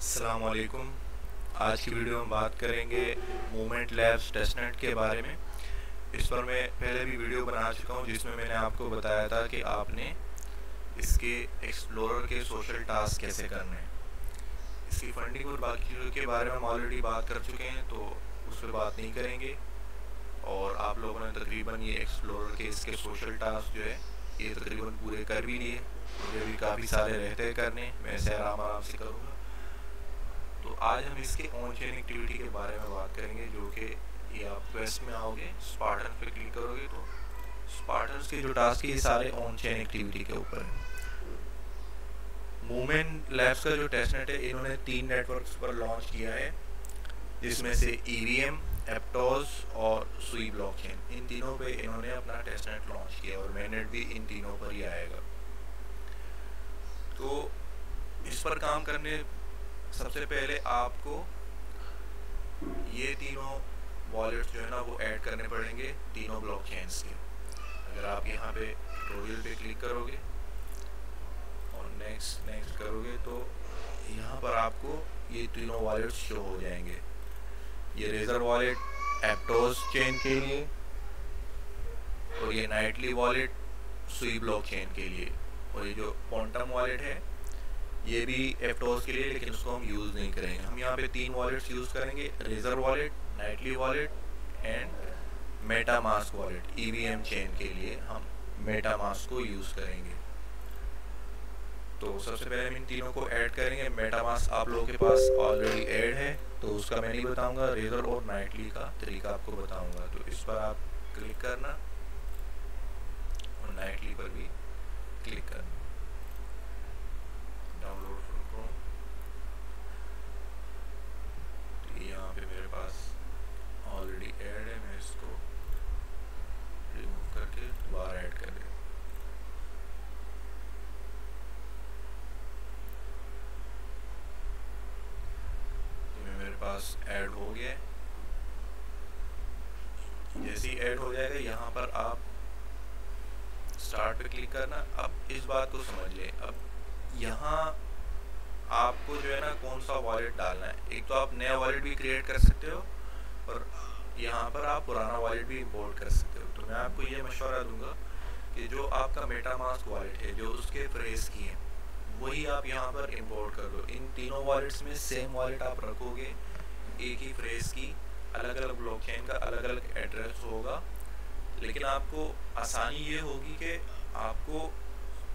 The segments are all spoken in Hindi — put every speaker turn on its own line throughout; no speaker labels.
अस्सलाम वालेकुम। आज की वीडियो में बात करेंगे मूवमेंट लैब्स टेस्टनेट के बारे में। इस पर मैं पहले भी वीडियो बना चुका हूं जिसमें मैंने आपको बताया था कि आपने इसके एक्सप्लोरर के सोशल टास्क कैसे करने हैं। इसकी फंडिंग और बाकी चीज़ों के बारे में हम ऑलरेडी बात कर चुके हैं, तो उस पर बात नहीं करेंगे। और आप लोगों ने तकरीबन ये एक्सप्लोरर के इसके सोशल टास्क जो है ये तकरीबन पूरे कर भी लिए। मुझे भी काफ़ी सारे रहते हैं करने, मैं इसे आराम आराम से करूँगा। तो आज हम इसके ऑन चेन एक्टिविटी के बारे में बात करेंगे, जो कि ये आप क्वेस्ट में आओगे, स्पार्टन पे क्लिक करोगे तो स्पार्टन्स के जो टास्क है ये सारे ऑन चेन एक्टिविटी के ऊपर है। मूवमेंट लैब्स का जो टेस्टनेट है इन्होंने 3 नेटवर्क्स पर लॉन्च किया है, जिसमें से EVM, एप्टोस और सुई ब्लॉकचेन, इन तीनों पे इन्होंने अपना टेस्टनेट लॉन्च किया और मेननेट भी इन तीनों पर ही आएगा। तो इस पर काम करने सबसे पहले आपको ये तीनों वॉलेट्स जो है ना वो ऐड करने पड़ेंगे तीनों ब्लॉकचेन्स के। अगर आप यहाँ पे ट्यूटोरियल पे क्लिक करोगे और नेक्स्ट करोगे तो यहाँ पर आपको ये तीनों वॉलेट्स शो हो जाएंगे। ये रेजर वॉलेट एप्टोस चेन के लिए और ये नाइटली वॉलेट सुई ब्लॉकचेन के लिए, और ये जो क्वांटम वॉलेट है ये भी एप्टोस के लिए, लेकिन उसको हम यूज़ नहीं करेंगे। हम यहाँ पे 3 वॉलेट्स यूज़ करेंगे, Razor wallet, Nightly wallet and MetaMask wallet. EVM chain के लिए हम मेटामास्क को यूज़ करेंगे। तो सबसे पहले हम इन तीनों को ऐड करेंगे। मेटामास्क आप लोगों के पास ऑलरेडी ऐड है तो उसका मैं नहीं बताऊँगा, रेजर और नाइटली का तरीका आपको बताऊँगा। तो इस पर आप क्लिक करना और नाइटली पर भी क्लिक करना। डाउनलोड फ्रॉम क्रोम, तो यहाँ पे मेरे पास ऑलरेडी ऐड है, मैं इसको रिमूव करके दोबारा ऐड कर देता हूँ। तो मेरे पास ऐड हो गया है। जैसे ही ऐड हो जाएगा यहाँ पर आप स्टार्ट पे क्लिक करना। अब इस बात को समझ लें, अब यहाँ आपको जो है ना कौन सा वॉलेट डालना है। एक तो आप नया वॉलेट भी क्रिएट कर सकते हो और यहाँ पर आप पुराना वॉलेट भी इंपोर्ट कर सकते हो। तो मैं आपको ये मशवरा दूंगा कि जो आपका मेटामास्क वॉलेट है जो उसके फ्रेज की है वही आप यहाँ पर इंपोर्ट कर दो। इन तीनों वॉलेट्स में सेम वॉलेट आप रखोगे, एक ही फ्रेज की, अलग अलग ब्लॉकचेन का अलग अलग एड्रेस होगा, लेकिन आपको आसानी ये होगी कि आपको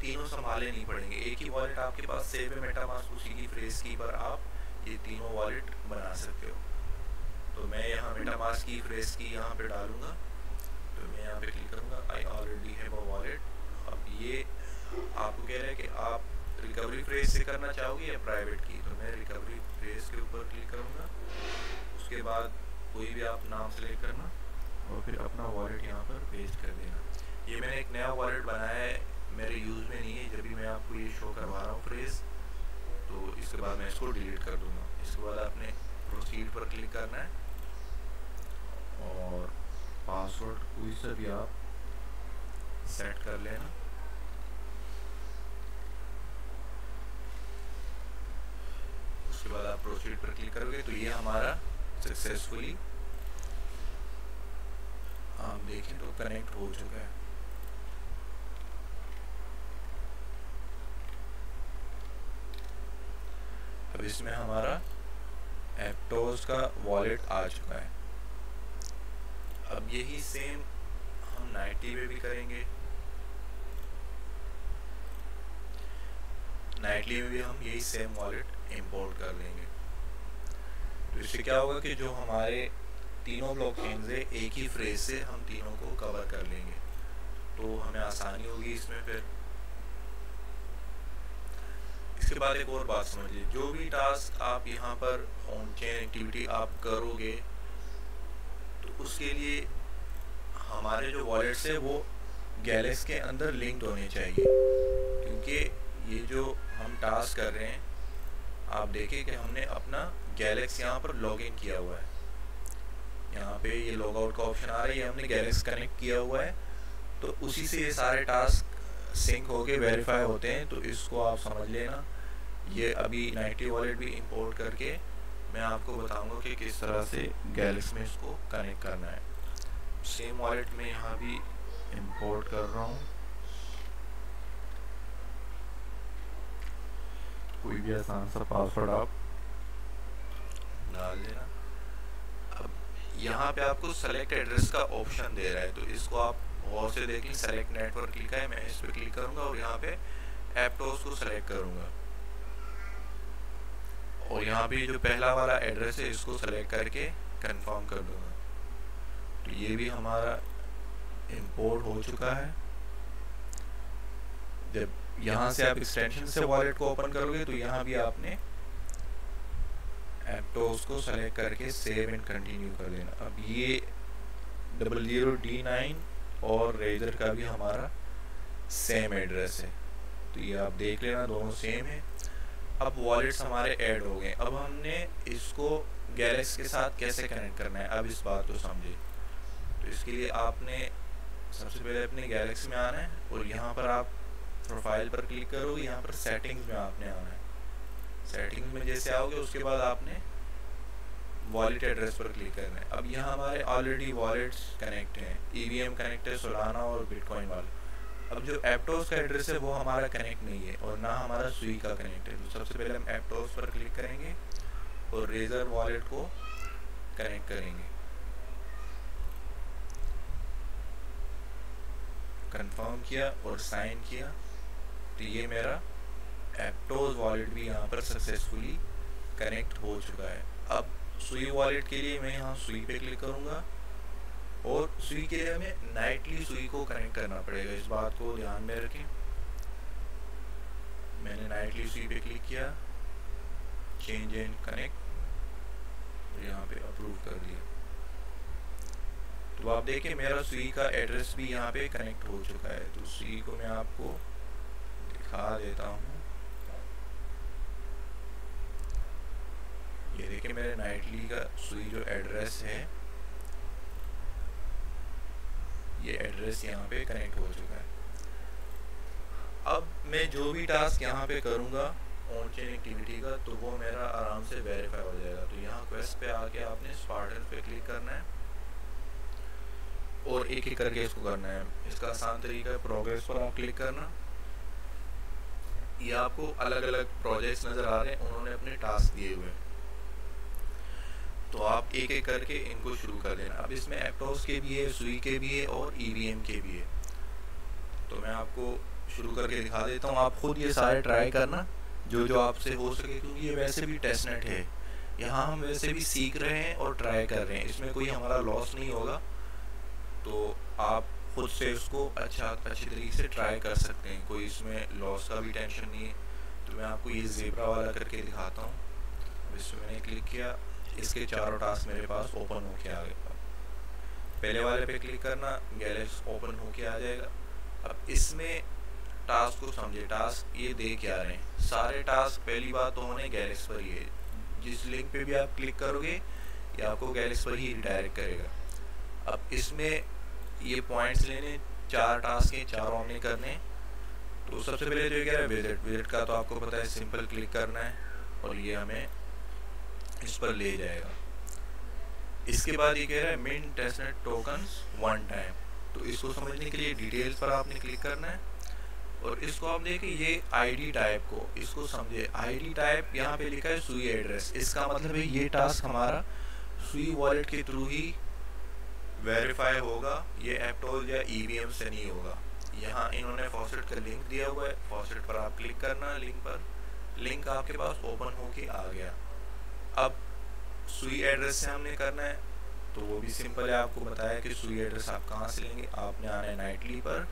तीनों संभाले नहीं पड़ेंगे। एक ही वॉलेट आपके पास सेव है मेटामास्क, उसी की फ्रेज की पर आप ये तीनों वॉलेट बना सकते हो। तो मैं यहाँ मेटामास्क की फ्रेज की यहाँ पे डालूंगा, तो मैं यहाँ पे क्लिक करूँगा, I already have a wallet. अब ये आपको कह रहा है कि आप रिकवरी फ्रेज से करना चाहोगे या प्राइवेट की, तो मैं रिकवरी फ्रेज के ऊपर क्लिक करूँगा। उसके बाद कोई भी आप नाम सेलेक्ट करना और फिर अपना वॉलेट यहाँ पर पेस्ट कर देना। ये मैंने एक नया वॉलेट बनाया है, मेरे यूज़ में नहीं है, जब भी मैं आपको ये शो करवा रहा हूँ फ्रेज, तो इसके बाद मैं इसको डिलीट कर दूँगा। इसके बाद आपने प्रोसीड पर क्लिक करना है और पासवर्ड कोई सा भी आप सेट कर लेना। उसके बाद आप प्रोसीड पर क्लिक करोगे तो ये हमारा सक्सेसफुली आप देखें तो कनेक्ट हो चुका है। अब इसमें हमारा एप्टोस का वॉलेट आ चुका है। अब यही सेम हम नाइटली में भी करेंगे। नाइटली में भी हम यही सेम वॉलेट इंपोर्ट कर लेंगे। तो इससे क्या होगा कि जो हमारे तीनों ब्लॉकचेन है एक ही फ्रेज से हम तीनों को कवर कर लेंगे, तो हमें आसानी होगी इसमें। फिर इसके बाद एक और बात समझिए, जो भी टास्क आप यहाँ पर ऑन चेन एक्टिविटी आप करोगे तो उसके लिए हमारे जो वॉलेट्स है वो गैलेक्स के अंदर लिंक्ड होने चाहिए, क्योंकि ये जो हम टास्क कर रहे हैं आप देखिए कि हमने अपना गैलेक्स यहाँ पर लॉगिन किया हुआ है। यहाँ पे ये लॉग आउट का ऑप्शन आ रहा है, ये हमने गैलेक्स कनेक्ट किया हुआ है, तो उसी से ये सारे टास्क सिंक होके वेरीफाई होते हैं। तो इसको आप समझ लेना ये अभी नाइटी वॉलेट भी इंपोर्ट करके मैं आपको बताऊंगा कि किस तरह से गैलेक्स में इसको कनेक्ट करना है। सेम वॉलेट में यहाँ भी इंपोर्ट कर रहा हूँ, कोई भी आसान सा पासवर्ड आप डाल देना। अब यहाँ पे आपको सेलेक्ट एड्रेस का ऑप्शन दे रहा है, तो इसको आप गौर से देखें। सेलेक्ट नेटवर्क लिखा है, मैं इस पर क्लिक करूँगा और यहाँ पे एप्टोस को सेलेक्ट करूँगा और यहाँ पे जो पहला वाला एड्रेस है इसको सेलेक्ट करके कंफर्म कर दूँगा। तो ये भी हमारा इंपोर्ट हो चुका है। जब यहाँ से आप एक्सटेंशन से वॉलेट को ओपन करोगे तो यहाँ भी आपने एप्टोस को सेलेक्ट करके सेव एंड कंटिन्यू कर देना। अब ये 00D9 और रेजर का भी हमारा सेम एड्रेस है, तो ये आप देख लेना दोनों सेम है। अब वॉलेट्स हमारे ऐड हो गए। अब हमने इसको गैलेक्स के साथ कैसे कनेक्ट करना है, अब इस बात को समझे। तो इसके लिए आपने सबसे पहले अपने गैलेक्स में आना है और यहाँ पर आप प्रोफाइल पर क्लिक करोगे, यहाँ पर सेटिंग्स में आपने आना है। सेटिंग्स में जैसे आओगे उसके बाद आपने वॉलेट एड्रेस पर क्लिक करना है। अब यहाँ हमारे ऑलरेडी वॉलेट्स कनेक्ट हैं, EVM कनेक्ट है, सोलाना और बिटकॉइन वाला। अब जो एप्टोस का एड्रेस है वो हमारा कनेक्ट नहीं है और ना हमारा सुई का कनेक्ट है। तो सबसे पहले हम एप्टोस पर क्लिक करेंगे और रेजर वॉलेट को कनेक्ट करेंगे। कंफर्म किया और साइन किया, तो ये मेरा एप्टोस वॉलेट भी यहाँ पर सक्सेसफुली कनेक्ट हो चुका है। अब सुई वॉलेट के लिए मैं यहाँ सुई पे क्लिक करूँगा और सुई के लिए हमें नाइटली सुई को कनेक्ट करना पड़ेगा, इस बात को ध्यान में रखें। मैंने नाइटली सुई पे क्लिक किया, चेंज एंड कनेक्ट, यहाँ पे अप्रूव कर दिया। तो आप देखें मेरा सुई का एड्रेस भी यहाँ पे कनेक्ट हो चुका है। तो सुई को मैं आपको दिखा देता हूँ। ये देखिए मेरे नाइटली का सुई जो एड्रेस है, ये एड्रेस यहाँ पे कनेक्ट हो चुका है। अब मैं जो भी टास्क यहाँ पे करूँगा ऑन चेन एक्टिविटी का, तो वो मेरा आराम से वेरीफाई हो जाएगा। तो यहाँ क्वेस्ट पे आके आपने स्पार्टन पे क्लिक करना है और एक एक करके इसको करना है। इसका आसान तरीका है, प्रोग्रेस पर आप क्लिक करना। ये आपको अलग अलग प्रोजेक्ट्स नज़र आ रहे हैं, उन्होंने अपने टास्क दिए हुए हैं, तो आप एक एक करके इनको शुरू कर देना। अब इसमें एप्टोस के भी है, सुई के भी है और EVM के भी है। तो मैं आपको शुरू करके दिखा देता हूँ, आप खुद ये सारे ट्राई करना जो जो आपसे हो सके, क्योंकि ये वैसे भी टेस्टनेट है। यहाँ हम वैसे भी सीख रहे हैं और ट्राई कर रहे हैं, इसमें कोई हमारा लॉस नहीं होगा। तो आप खुद से उसको अच्छी तरीके से ट्राई कर सकते हैं, कोई इसमें लॉस का भी टेंशन नहीं है। तो मैं आपको ये ज़ेब्रा वाला करके दिखाता हूँ। अब इसमें मैंने क्लिक किया, इसके चारों टास्क मेरे पास ओपन होके आ गए। पहले वाले पे क्लिक करना, गैलेक्स ओपन होके आ जाएगा। अब इसमें टास्क को समझे, टास्क ये दे क्या रहे हैं। सारे टास्क पहली बात तो होने गैलेक्स पर ही है। जिस लिंक पे भी आप क्लिक करोगे ये आपको गैलेक्स पर ही रिडायरेक्ट करेगा। अब इसमें ये पॉइंट्स लेने, 4 टास्क हैं, चारों हमने करने। तो सबसे पहले जो कह रहा है विजिट का, तो आपको पता है सिंपल क्लिक करना है और ये हमें इस पर ले जाएगा। इसके बाद ये कह रहा है मिंट टेस्टनेट टोकन्स 1 टाइम। तो इसको समझने के लिए डिटेल्स पर आपने क्लिक करना है और इसको आप देखें, ये ID टाइप को इसको समझे। ID टाइप यहाँ पे लिखा है सुई एड्रेस, इसका मतलब है ये टास्क हमारा सुई वॉलेट के थ्रू ही वेरीफाई होगा, ये एप्टोस या EVM से नहीं होगा। यहाँ इन्होंने फॉसेट का लिंक दिया हुआ है, फॉसेट पर आप क्लिक करना, लिंक पर, लिंक आपके पास ओपन होके आ गया। अब सुई एड्रेस से हमने करना है, तो वो भी सिंपल है, आपको बताया कि सुई एड्रेस आप कहाँ से लेंगे। आपने आना है नाइटली पर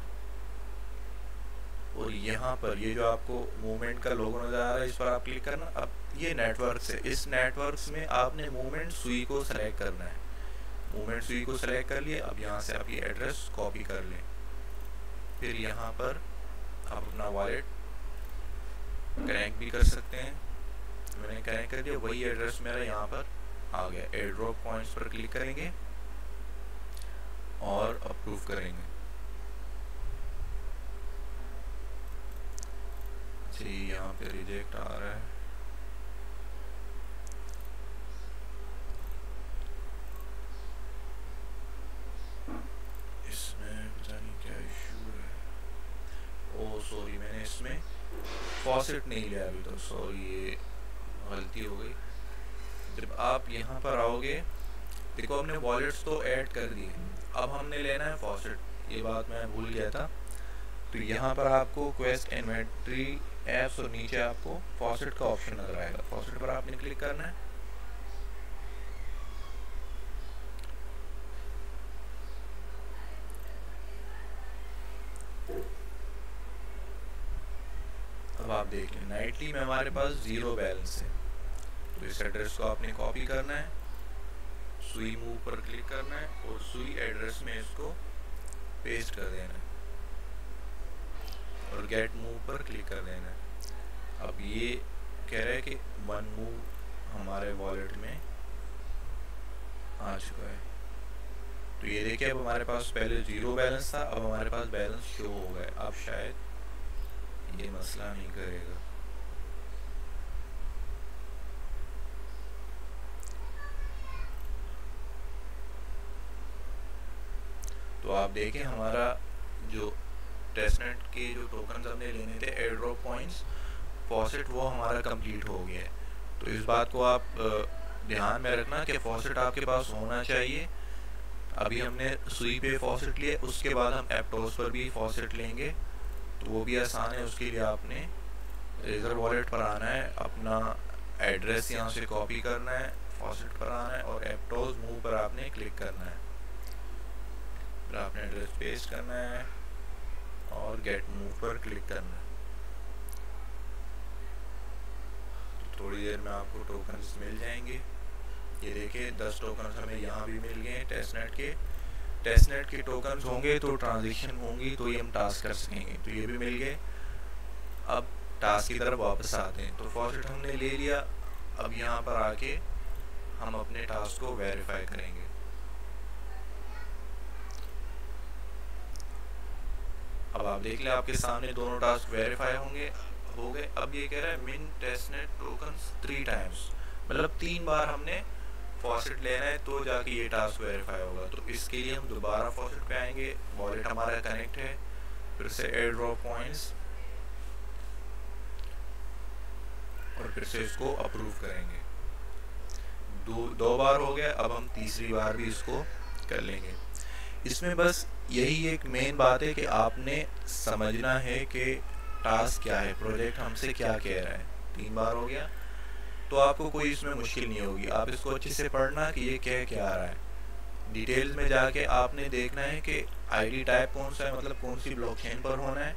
और यहाँ पर ये जो आपको मूवमेंट का लोगो नजर आ रहा है इस पर आप क्लिक करना। अब ये नेटवर्क से, इस नेटवर्क में आपने मूवमेंट सुई को सेलेक्ट करना है। मूवमेंट सुई को सेलेक्ट कर लिए। अब यहाँ से आप ये एड्रेस कॉपी कर लें, फिर यहाँ पर आप अपना वॉलेट कनेक्ट भी कर सकते हैं। मैंने कनेक्ट कर दिया, वही एड्रेस मेरा यहाँ पर आ गया। एयर ड्रॉप पॉइंट्स पर क्लिक करेंगे और अप्रूव करेंगे। से यहाँ पे रिजेक्ट आ रहा है। इसमें पता नहीं क्या इशू है। ओ सॉरी, मैंने इसमें फॉसेट नहीं लिया अभी, तो सॉरी, ये गलती हो गई। जब आप यहाँ पर आओगे, देखो हमने वॉलेट्स तो ऐड कर दिए, अब हमने लेना है फॉसेट। ये बात मैं भूल गया था। तो यहाँ पर आपको क्वेस्ट इन्वेंट्री एप्स और नीचे आपको फॉसेट का ऑप्शन नजर आएगा। फॉसेट पर आपने क्लिक करना है। अब आप देख लें, नाइटली में हमारे पास 0 बैलेंस है। तो इस एड्रेस को आपने कॉपी करना है, सुई मूव पर क्लिक करना है और सुई एड्रेस में इसको पेस्ट कर देना है और गेट मूव पर क्लिक कर देना है। अब ये कह रहा है कि 1 मूव हमारे वॉलेट में आ चुका है। तो ये देखिए, अब हमारे पास पहले 0 बैलेंस था, अब हमारे पास बैलेंस शो हो गया। अब शायद ये मसला नहीं करेगा। तो आप देखें, हमारा जो टेस्टनेट के जो टोकन हमने लेने थे एयर ड्रॉप पॉइंट्स फॉसेट, वो हमारा कंप्लीट हो गया है। तो इस बात को आप ध्यान में रखना कि फॉसेट आपके पास होना चाहिए। अभी हमने सुई पे फॉसेट लिया, उसके बाद हम एप्टोस पर भी फॉसेट लेंगे, तो वो भी आसान है। उसके लिए आपने रेजर वॉलेट पर आना है, अपना एड्रेस यहाँ से कॉपी करना है, फॉसेट पर आना है और एप्टोस मूव पर आपने क्लिक करना है। फिर आपने एड्रेस पेस्ट करना है और गेट मूव पर क्लिक करना है। तो थोड़ी देर में आपको टोकन्स मिल जाएंगे। ये देखिए 10 टोकन्स हमें यहाँ भी मिल गए हैं टेस्टनेट के टोकन्स होंगे तो ट्रांजेक्शन होंगी, तो ये हम टास्क कर सकेंगे। तो ये भी मिल गए। अब टास्क की तरफ वापस आते हैं। तो फॉसेट हमने ले लिया, अब यहाँ पर आके हम अपने टास्क को वेरीफाई करेंगे। अब आप देख लें, आपके सामने दोनों टास्क वेरीफाई हो गए। अब ये कह रहा है मिन टेस्टनेट टोकन्स 3 टाइम्स, मतलब 3 बार हमने फॉसेट लेना है तो जाके ये टास्क वेरीफाई होगा। तो इसके लिए हम दोबारा फॉसेट पे आएंगे, वॉलेट हमारा कनेक्ट है, फिर से एयर ड्रॉप पॉइंट्स और फिर से इसको अप्रूव करेंगे। दो बार हो गया, अब हम तीसरी बार भी इसको कर लेंगे। इसमें बस यही एक मेन बात है कि आपने समझना है कि टास्क क्या है, प्रोजेक्ट हमसे क्या कह रहा है। 3 बार हो गया तो आपको कोई इसमें मुश्किल नहीं होगी। आप इसको अच्छे से पढ़ना कि ये क्या आ रहा है। डिटेल्स में जाके आपने देखना है कि आईडी टाइप कौन सा है, मतलब कौन सी ब्लॉकचेन पर होना है,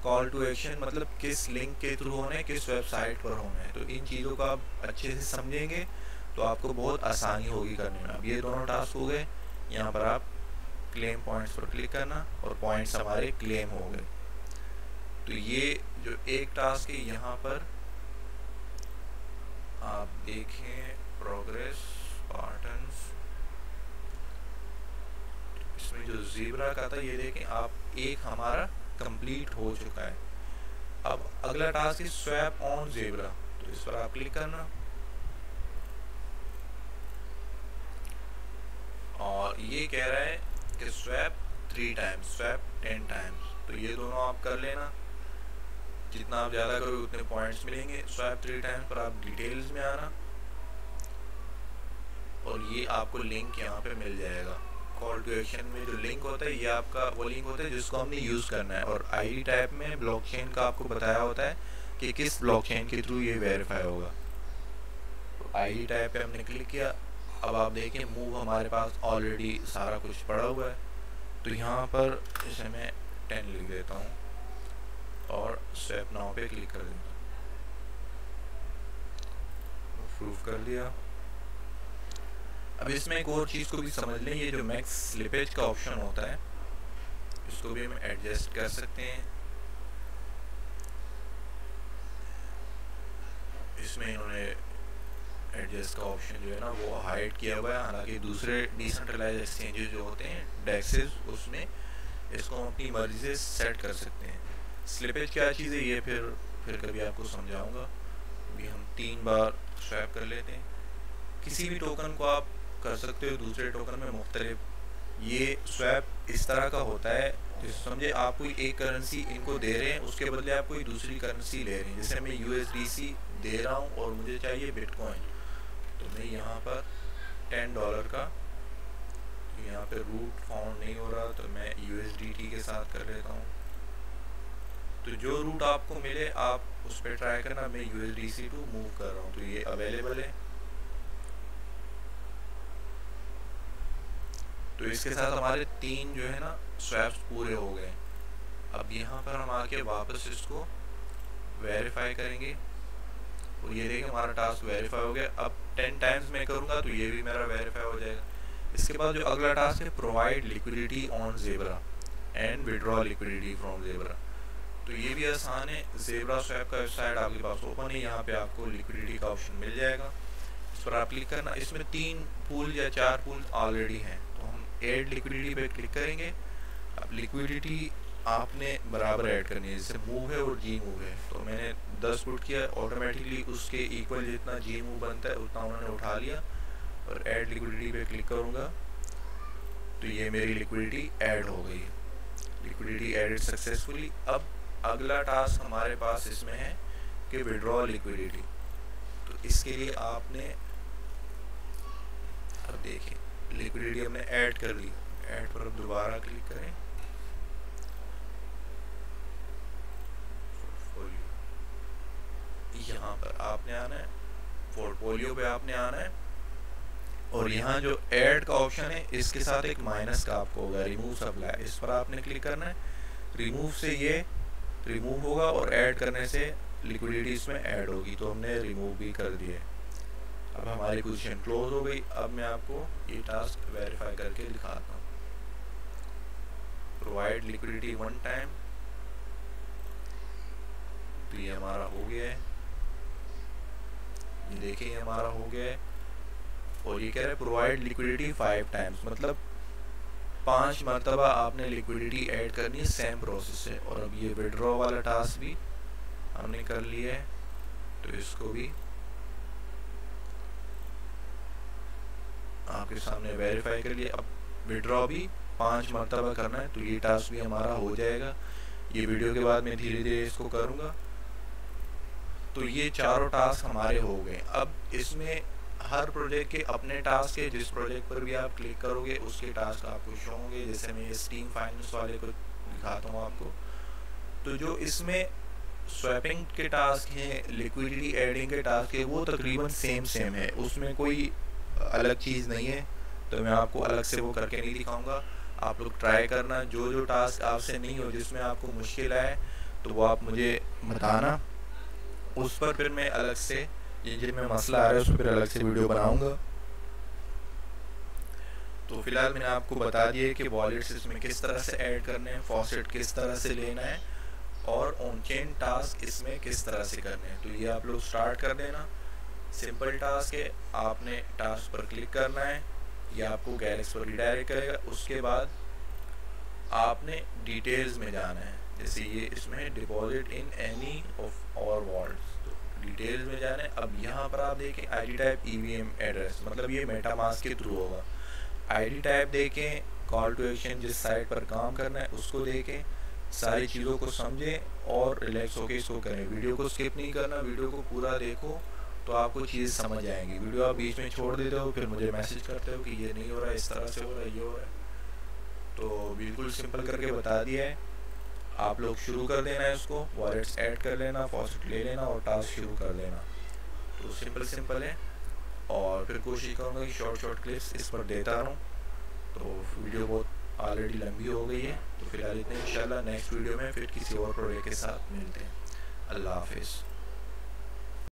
कॉल टू एक्शन मतलब किस लिंक के थ्रू होना है, किस वेबसाइट पर होना है। तो इन चीज़ों को आप अच्छे से समझेंगे तो आपको बहुत आसानी होगी करने में। अब ये दोनों टास्क हो गए। यहाँ पर आप क्लेम पॉइंट्स पर क्लिक करना और पॉइंट्स हमारे क्लेम हो गए। तो ये जो एक टास्क है, यहाँ पर आप देखें प्रोग्रेस पार्टन्स, इसमें जो ज़ीब्रा का था ये देखें आप, एक हमारा कंप्लीट हो चुका है। अब अगला टास्क है स्वैप ऑन ज़ीब्रा, तो इस पर आप क्लिक करना और ये कह रहा है कि स्वैप 3 टाइम्स, स्वैप 10 टाइम्स। तो ये दोनों आप कर लेना, जितना आप ज़्यादा करोगे उतने पॉइंट्स मिलेंगे। स्वैप 3 टाइम्स पर आप डिटेल्स में आना और ये आपको लिंक यहाँ पे मिल जाएगा। कॉल टू एक्शन में जो लिंक होता है ये आपका वो लिंक होता है जिसको हमने यूज़ करना है। और आईडी टाइप में ब्लॉकचेन का आपको बताया होता है कि किस ब्लॉकचेन के थ्रू ये वेरीफाई होगा। तो आईडी टाइप पे हमने क्लिक किया। अब आप देखें मूव हमारे पास ऑलरेडी सारा कुछ पड़ा हुआ है। तो यहाँ पर इसे मैं 10 लिख देता हूँ और स्वैप नाउ पे क्लिक कर देता हूँ। प्रूव कर दिया। अब इसमें एक और चीज़ को भी समझ लें, ये जो मैक्स स्लिपेज का ऑप्शन होता है इसको भी हम एडजस्ट कर सकते हैं। इसमें इन्होंने एडजस्ट का ऑप्शन जो है ना वो हाइड किया हुआ है। हालांकि दूसरे डिसेंट्रलाइज एक्सचेंजेस जो होते हैं डेक्सेस, उसमें इसको हम अपनी मर्जी से सेट कर सकते हैं। स्लिपेज क्या चीज़ है ये फिर फिर कभी आपको समझाऊंगा। अभी हम 3 बार स्वैप कर लेते हैं। किसी भी टोकन को आप कर सकते हो दूसरे टोकन में मुख्तलिफ। ये स्वैप इस तरह का होता है, जैसे समझे आप कोई एक करेंसी इनको दे रहे हैं, उसके बदले आप कोई दूसरी करेंसी ले रहे हैं। जैसे मैं USDC दे रहा हूँ और मुझे चाहिए बिटकॉइन, तो मैं यहाँ पर $10 का, तो यहाँ पे रूट फाउंड नहीं हो रहा तो मैं USDT के साथ कर लेता हूँ। तो जो रूट आपको मिले आप उस पर ट्राई करना। मैं USDC टू मूव कर रहा हूँ, तो ये अवेलेबल है। तो इसके साथ हमारे 3 जो है ना स्वैप्स पूरे हो गए। अब यहाँ पर हम आके वापस इसको वेरीफाई करेंगे और ये देखिए हमारा टास्क वेरीफाई हो गया। अब 10 टाइम्स मैं करूँगा तो ये भी मेरा वेरीफाई हो जाएगा। इसके बाद जो अगला टास्क है, provide liquidity on zebra and withdraw liquidity from zebra. तो ये भी आसान है। ज़ेब्रा स्वैप का वेबसाइट आपके पास ओपन है, यहाँ पे आपको लिक्विडिटी का ऑप्शन मिल जाएगा, इस पर आप क्लिक करना। इसमें 3 पूल या 4 पूल ऑलरेडी हैं, तो हम ऐड लिक्विडिटी पे क्लिक करेंगे। अब लिक्विडिटी आपने बराबर ऐड करनी है, जैसे मूव है और जी मूव है, तो मैंने 10 पुट किया, ऑटोमेटिकली उसके इक्वल जितना जी मूव बनता है उतना उन्होंने उठा लिया और ऐड लिक्विडिटी पे क्लिक करूँगा तो ये मेरी लिक्विडिटी ऐड हो गई है। Liquidity added successfully. अब अगला टास्क हमारे पास इसमें है कि विड्रॉ लिक्विडिटी। तो इसके लिए आपने, अब देखिए लिक्विडिटी हमने ऐड कर ली, ऐड पर अब दोबारा क्लिक करें। यहाँ पर आपने आना है, पोर्टफोलियो पे आपने आना है और यहाँ जो ऐड का ऑप्शन है इसके साथ एक माइनस का आपको होगा, रिमूव सप्लाई, इस पर आपने क्लिक करना है। रिमूव से ये रिमूव होगा और ऐड करने से लिक्विडिटी इसमें ऐड होगी, तो हमने रिमूव भी कर दिया। अब हमारी पोजीशन क्लोज हो गई। अब मैं आपको ये टास्क वेरीफाई करके दिखाता हूँ। प्रोवाइड लिक्विडिटी 1 टाइम, तो ये हमारा हो गया है। ये देखिए हमारा हो गया है और ये कह रहा है प्रोवाइड लिक्विडिटी 5 टाइम्स, मतलब 5 मरतबा आपने लिक्विडिटी ऐड करनी है सेम प्रोसेस से। और अब ये विड्रॉ वाला टास्क भी हमने कर लिया है, तो इसको भी आपके सामने वेरीफाई कर लिया। अब विड्रॉ भी 5 मरतबा करना है, तो ये टास्क भी हमारा हो जाएगा। ये वीडियो के बाद मैं धीरे धीरे इसको करूँगा। तो ये चारों टास्क हमारे हो गए। अब इसमें हर प्रोजेक्ट के अपने टास्क है, जिस प्रोजेक्ट पर भी आप क्लिक करोगे उसके टास्क आपको शो होंगे। जैसे मैं स्टीम फाइनेंस वाले को दिखाता हूँ आपको, तो जो इसमें स्वैपिंग के टास्क हैं, लिक्विडिटी एडिंग के टास्क है, वो तकरीबन सेम है, उसमें कोई अलग चीज़ नहीं है। तो मैं आपको अलग से वो करके नहीं दिखाऊंगा, आप लोग ट्राई करना। जो टास्क आपसे नहीं हो, जिसमें आपको मुश्किल आए, तो वो आप मुझे बताना, उस पर फिर मैं अलग से जिनमें मसला आ रहा है उस पर अलग से वीडियो बनाऊंगा। तो फिलहाल मैंने आपको बता दिया कि वॉलेट्स इसमें किस तरह से ऐड करने हैं, फॉसेट किस तरह से लेना है और ऑन चेन टास्क इसमें किस तरह से करने हैं। तो ये आप लोग स्टार्ट कर देना। सिंपल टास्क है, आपने टास्क पर क्लिक करना है, ये आपको गैलेक्स पर रिडायरेक्ट करेगा। उसके बाद आपने डिटेल्स में जाना है, जैसे ये इसमें deposit in any of our wallets, तो डिटेल्स में जाना है। अब यहाँ पर आप देखें आईडी टाइप EVM एड्रेस, मतलब ये मेटामास्क के थ्रू होगा। आईडी टाइप देखें, कॉल टू एक्शन जिस साइट पर काम करना है उसको देखें, सारी चीज़ों को समझें और रिलैक्स होकर इसको करें। वीडियो को स्किप नहीं करना, वीडियो को पूरा देखो तो आपको चीज़ समझ आएंगी। वीडियो आप बीच में छोड़ देते हो, फिर मुझे मैसेज करते हो कि ये नहीं हो रहा है, इस तरह से हो रहा है, ये हो रहा है। तो बिल्कुल सिंपल करके बता दिया है। आप लोग शुरू कर देना है इसको, वॉलेट्स ऐड कर लेना, फॉसेट ले लेना और टास्क शुरू कर देना। तो सिंपल है। और फिर कोशिश करूँगा कि शॉर्ट क्लिप्स इस पर देता रहूँ। तो वीडियो बहुत ऑलरेडी लंबी हो गई है, तो फिलहाल इतने। इंशाल्लाह नेक्स्ट वीडियो में फिर किसी और प्रोजेक्ट के साथ मिलते हैं। अल्लाह हाफिज़।